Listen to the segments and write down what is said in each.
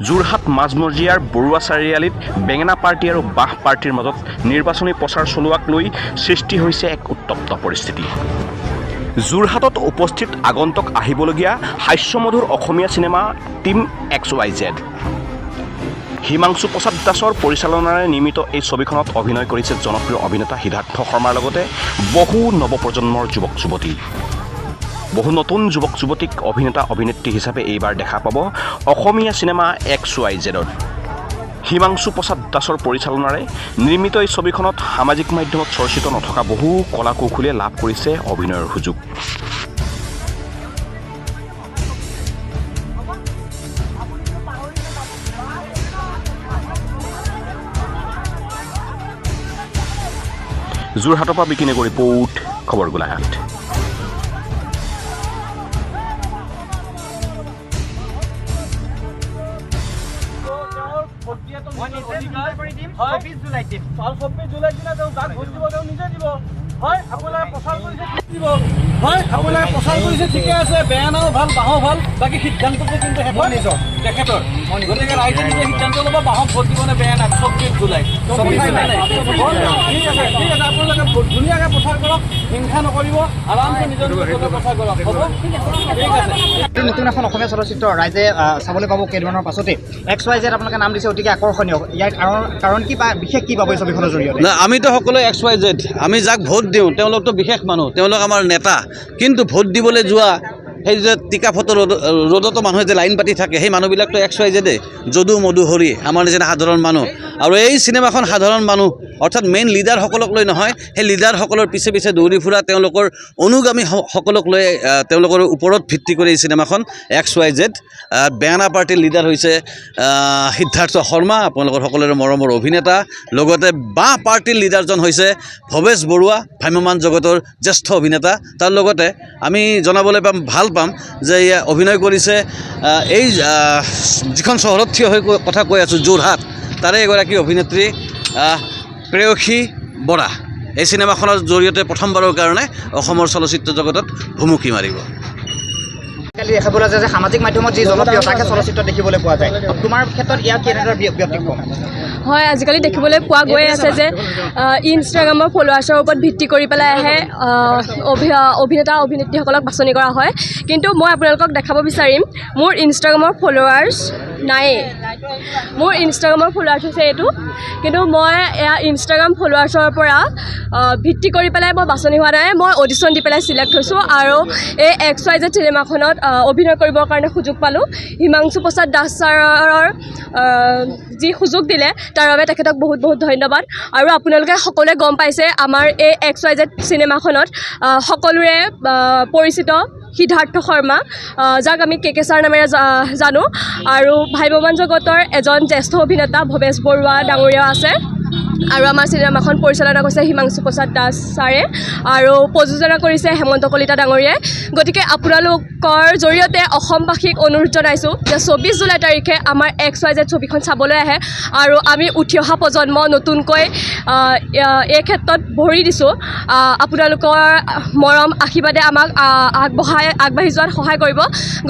যোৰহাট মাজমজিয়াৰ বৰুৱা চাৰিআলিত বেঙেনা পাৰ্টি আৰু বাঁহ পাৰ্টিৰ মাজত নিৰ্বাচনী প্ৰচাৰ চলোৱাক লৈ সৃষ্টি হৈছে এক উত্তপ্ত পৰিস্থিতি। যোৰহাটত উপস্থিত আগন্তুক আহিবলগীয়া হাস্যমধুৰ অসমীয়া চিনেমা টিম XYZ। হিমাংশু প্ৰসাদ দাসৰ পৰিচালনাৰে নিৰ্মিত এই ছবিখনত অভিনয় কৰিছে জনপ্ৰিয় অভিনেতা সিদ্ধাৰ্থ শৰ্মাৰ লগতে বহু নৱপ্ৰজন্মৰ যুৱক যুৱতী। বহু নতুন যুৱক যুৱতীক অভিনেতা অভিনেত্ৰী হিচাপে এইবাৰ দেখা পাব অসমীয়া চিনেমা XYZ-ত। হিমাংশু প্ৰসাদ দাসৰ পৰিচালনাৰে নিৰ্মিত এই ছবিখনত সামাজিক মাধ্যমত চৰ্চিত নথকা বহু কলা কৌশলীয়ে লাভ কৰিছে অভিনয়ৰ সুযোগ। যোৰহাটৰ পৰা বিকিনে কৰি ৰিপৰ্ট, খবৰ গোলাঘাট। প্ৰচাৰ কৰিছে ঠিকে আছে, বেয়া নাও ভাল বাঁহো ভাল, বাকী সিদ্ধান্তটো কিন্তু শেষৰ নিজৰ তেখেতৰ। গতিকে ৰাইজে নিজে সিদ্ধান্ত ল'ব বাঁহক ভোট দিবনে বেয়া নাক 24 জুলাই। ঠিক আছে আপোনালোকে ধুনীয়াকৈ প্ৰচাৰ কৰক, হিংসা নকৰিব, আৰামছে নিজৰ প্ৰচাৰ কৰক। হ'ব ঠিক আছে। নতুন এখন অসমীয়া চলচ্চিত্ৰ ৰাইজে চাবলৈ পাব কেইদিনমানৰ পাছতে। XYZ আপোনালোকে নাম দিছে, অতিকে আকৰ্ষণীয়। ইয়াৰ কাৰণ কি বা বিশেষ কি পাব এই ছবিখনৰ জৰিয়তে? আমিতো সকলোৱে XYZ, আমি যাক ভোট দিওঁ তেওঁলোকতো বিশেষ মানুহ, তেওঁলোক আমাৰ নেতা। কিন্তু ভোট দিবলৈ যোৱা সেই যে টিকা ফটো ৰ'দতো মানুহে যে লাইন পাতি থাকে, সেই মানুহবিলাকতো XYZ-এ, যদু মধু হৰি আমাৰ নিচিনা সাধাৰণ মানুহ। আৰু এই চিনেমাখন সাধাৰণ মানুহ অৰ্থাৎ মেইন লিডাৰসকলক লৈ নহয়, সেই লিডাৰসকলৰ পিছে পিছে দৌৰি ফুৰা তেওঁলোকৰ অনুগামী সকলক লৈ তেওঁলোকৰ ওপৰত ভিত্তি কৰি এই চিনেমাখন XYZ। বেঙেনা পাৰ্টিৰ লিডাৰ হৈছে সিদ্ধাৰ্থ শৰ্মা, আপোনালোকৰ সকলোৰে মৰমৰ অভিনেতা। লগতে বাঁহ পাৰ্টিৰ লিডাৰজন হৈছে ভৱেশ বৰুৱা, ভ্ৰাম্যমান জগতৰ জ্যেষ্ঠ অভিনেতা। তাৰ লগতে আমি জনাবলৈ ভাল পাম যে অভিনয় কৰিছে এই যিখন চহৰত থিয় হৈ কথা কৈ আছোঁ, যোৰহাট, তাৰে এগৰাকী অভিনেত্ৰী প্ৰেয়সী বৰা। এই চিনেমাখনৰ জৰিয়তে প্ৰথমবাৰৰ কাৰণে অসমৰ চলচ্চিত্ৰ জগতত ভুমুকি মাৰিব। কালি দেখা পোৱা যায় যে সামাজিক মাধ্যমত যি জনপ্ৰিয়তাকে চলচ্চিত্ৰ দেখিবলৈ পোৱা যায়, তোমাৰ ক্ষেত্ৰত ইয়াৰ কেনেদৰে ব্যতিক্ৰম? হয়, আজিকালি দেখিবলৈ পোৱা গৈ আছে যে ইনষ্টাগ্ৰামৰ ফলোৱাৰ্ছৰ ওপৰত ভিত্তি কৰি পেলাইহে অভিনেতা অভিনেত্ৰীসকলক বাছনি কৰা হয়। কিন্তু মই আপোনালোকক দেখাব বিচাৰিম মোৰ ইনষ্টাগ্ৰামৰ ফলোৱাৰ্ছ নায়েই। মোৰ ইনষ্টাগ্ৰামৰ ফলোৱাৰ্ছ হৈছে এইটো, কিন্তু মই এয়া ইনষ্টাগ্ৰাম ফলোৱাৰ্ছৰ পৰা ভিত্তি কৰি পেলাই মই বাছনি হোৱা নাই। মই অডিশ্যন দি পেলাই চিলেক্ট হৈছোঁ আৰু এই XYZ চিনেমাখনত অভিনয় কৰিবৰ কাৰণে সুযোগ পালোঁ। হিমাংশু প্ৰসাদ দাস ছাৰৰ যি সুযোগ দিলে তাৰ বাবে তেখেতক বহুত বহুত ধন্যবাদ। আৰু আপোনালোকে সকলোৱে গম পাইছে আমাৰ এই XYZ চিনেমাখনত সকলোৰে পৰিচিত সিদ্ধাৰ্থ শৰ্মা, যাক আমি KK ছাৰ নামেৰে জানো, আৰু ভ্ৰাম্যমান জগতৰ এজন জ্যেষ্ঠ অভিনেতা ভৱেশ বৰুৱা ডাঙৰীয়া আছে। আৰু আমাৰ চিনেমাখন পৰিচালনা কৰিছে হিমাংশু প্ৰসাদ দাস ছাৰে আৰু প্ৰযোজনা কৰিছে হেমন্ত কলিতা ডাঙৰীয়াই। গতিকে আপোনালোকৰ জৰিয়তে অসমবাসীক অনুৰোধ জনাইছোঁ যে 24 জুলাই তাৰিখে আমাৰ XYZ ছবিখন চাবলৈ আহে আৰু আমি উঠি অহা প্ৰজন্ম নতুনকৈ এই ক্ষেত্ৰত ভৰি দিছোঁ। আপোনালোকৰ মৰম আশীৰ্বাদে আমাক আগবাঢ়ি যোৱাত সহায় কৰিব।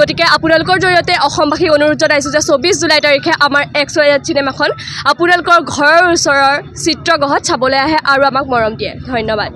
গতিকে আপোনালোকৰ জৰিয়তে অসমবাসীক অনুৰোধ জনাইছোঁ যে 24 জুলাই তাৰিখে আমাৰ XYZ চিনেমাখন আপোনালোকৰ ঘৰৰ ওচৰৰ চিত্ৰগৃহত চাবলৈ আহে আৰু আমাক মৰম দিয়ে। ধন্যবাদ।